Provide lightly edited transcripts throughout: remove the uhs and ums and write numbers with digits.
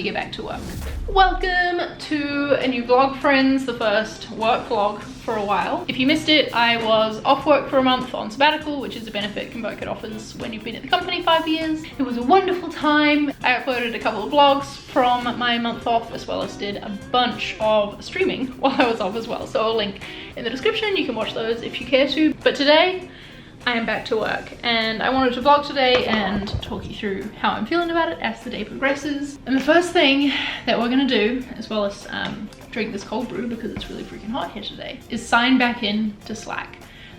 to get back to work. Welcome to a new vlog, friends, the first work vlog for a while. If you missed it, I was off work for a month on sabbatical, which is a benefit ConvertKit offers when you've been at the company 5 years. It was a wonderful time. I uploaded a couple of vlogs from my month off, as well as did a bunch of streaming while I was off as well. So I'll link in the description. You can watch those if you care to. But today, I am back to work and I wanted to vlog today and talk you through how I'm feeling about it as the day progresses. And the first thing that we're gonna do, as well as drink this cold brew because it's really freaking hot here today, is sign back in to Slack.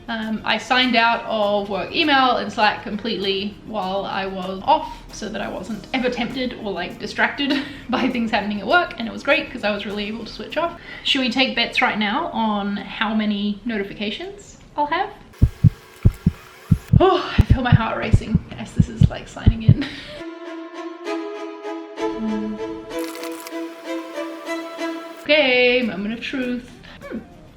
I signed out of work email and Slack completely while I was off so that I wasn't ever tempted or like distracted by things happening at work, and it was great because I was really able to switch off. Should we take bets right now on how many notifications I'll have? Oh, I feel my heart racing as this is like signing in. Okay, moment of truth.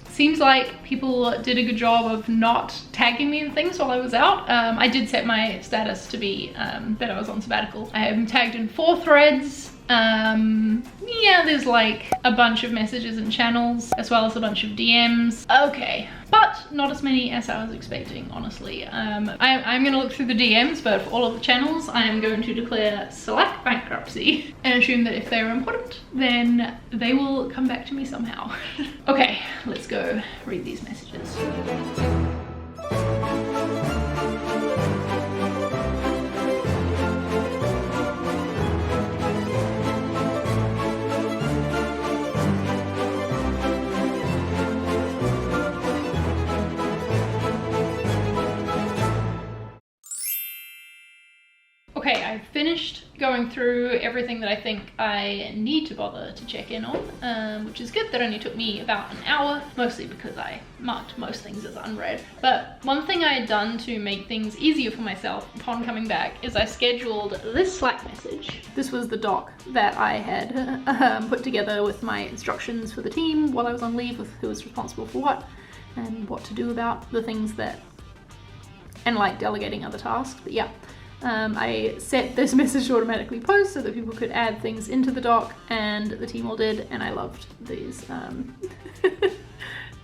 Seems like people did a good job of not tagging me in things while I was out. I did set my status to be that I was on sabbatical. I am tagged in 4 threads. Yeah, there's like a bunch of messages and channels, as well as a bunch of DMs. Okay, but not as many as I was expecting, honestly. I'm gonna look through the DMs, but for all of the channels, I am going to declare Slack bankruptcy and assume that if they're important, then they will come back to me somehow. Okay, let's go read these messages. Okay, I've finished going through everything that I think I need to bother to check in on, which is good. That only took me about an hour, mostly because I marked most things as unread. But one thing I had done to make things easier for myself upon coming back is I scheduled this Slack message. This was the doc that I had put together with my instructions for the team while I was on leave, with who was responsible for what and what to do about the things that, and like delegating other tasks. But yeah. I set this message to automatically post so that people could add things into the doc, and the team all did, and I loved these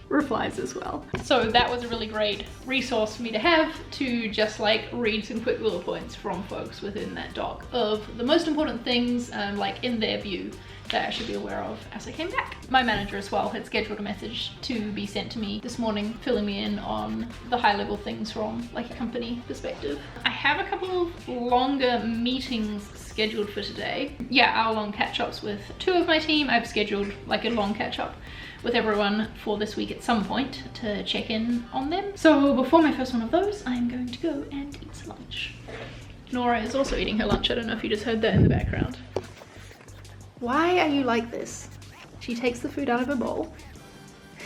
replies as well. So that was a really great resource for me to have to just like read some quick bullet points from folks within that doc of the most important things like in their view that I should be aware of as I came back. My manager as well had scheduled a message to be sent to me this morning, filling me in on the high level things from like a company perspective. I have a couple of longer meetings scheduled for today. Yeah, hour-long catch-ups with 2 of my team. I've scheduled like a long catch-up with everyone for this week at some point to check in on them. So before my first one of those, I'm going to go and eat some lunch. Nora is also eating her lunch. I don't know if you just heard that in the background. Why are you like this? She takes the food out of her bowl,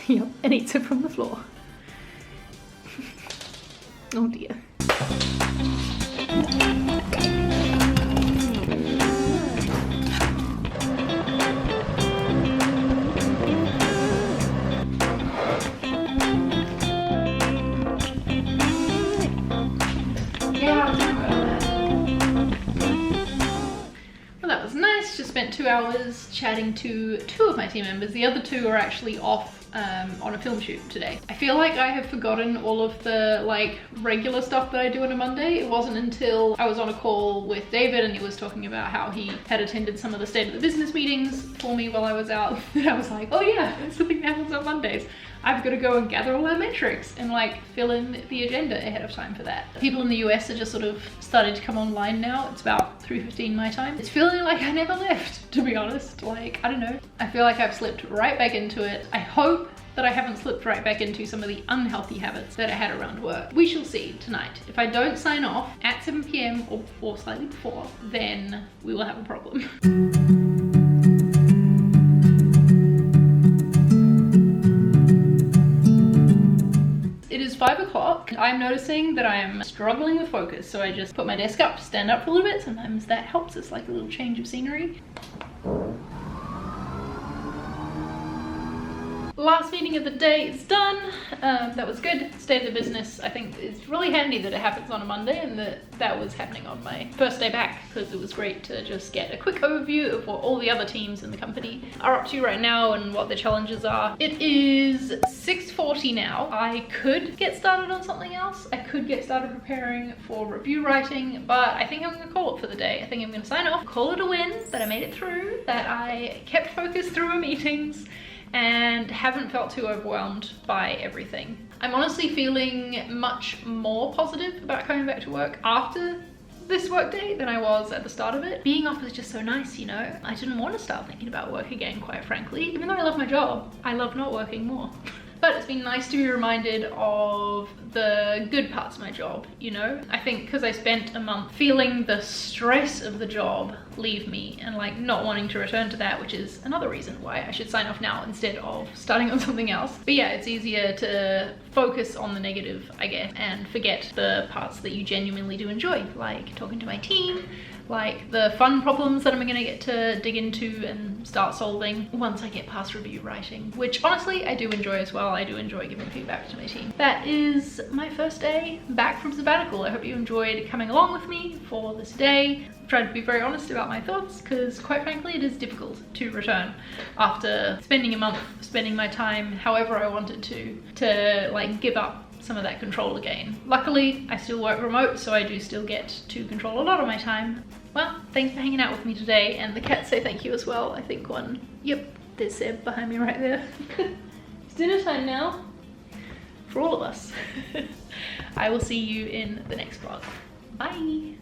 yep, and eats it from the floor. Oh dear. Just spent 2 hours chatting to 2 of my team members. The other 2 are actually off on a film shoot today. I feel like I have forgotten all of the like regular stuff that I do on a Monday. It wasn't until I was on a call with David and he was talking about how he had attended some of the state of the business meetings for me while I was out that I was like, oh yeah, that's the thing that happens on Mondays. I've got to go and gather all our metrics and like fill in the agenda ahead of time for that. People in the US are just sort of starting to come online now. It's about 3:15 my time. It's feeling like I never left, to be honest. Like, I don't know. I feel like I've slipped right back into it. I hope that I haven't slipped right back into some of the unhealthy habits that I had around work. We shall see tonight. If I don't sign off at 7 p.m. or slightly before, then we will have a problem. It is 5 o'clock. I'm noticing that I'm struggling with focus, so I just put my desk up, stand up for a little bit. Sometimes that helps. It's like a little change of scenery. Last meeting of the day is done. That was good. State of the business, I think it's really handy that it happens on a Monday and that was happening on my first day back, because it was great to just get a quick overview of what all the other teams in the company are up to right now and what the challenges are. It is 6:40 now. I could get started on something else. I could get started preparing for review writing, but I think I'm gonna call it for the day. I think I'm gonna sign off, call it a win that I made it through, that I kept focused through my meetings and haven't felt too overwhelmed by everything. I'm honestly feeling much more positive about coming back to work after this work day than I was at the start of it. Being off was just so nice, you know? I didn't want to start thinking about work again, quite frankly. Even though I love my job, I love not working more. But it's been nice to be reminded of the good parts of my job, you know? I think because I spent a month feeling the stress of the job leave me and like not wanting to return to that, which is another reason why I should sign off now instead of starting on something else. But yeah, it's easier to focus on the negative, I guess, and forget the parts that you genuinely do enjoy, like talking to my team, like the fun problems that I'm gonna get to dig into and start solving once I get past review writing, which honestly I do enjoy as well. I do enjoy giving feedback to my team. That is my first day back from sabbatical. I hope you enjoyed coming along with me for this day. I've tried to be very honest about my thoughts because quite frankly it is difficult to return after spending a month spending my time however I wanted to like give up some of that control again. Luckily, I still work remote, so I do still get to control a lot of my time. Well, thanks for hanging out with me today, and the cats say thank you as well. I think one, yep, there's Seb behind me right there. It's dinner time now, for all of us. I will see you in the next vlog. Bye!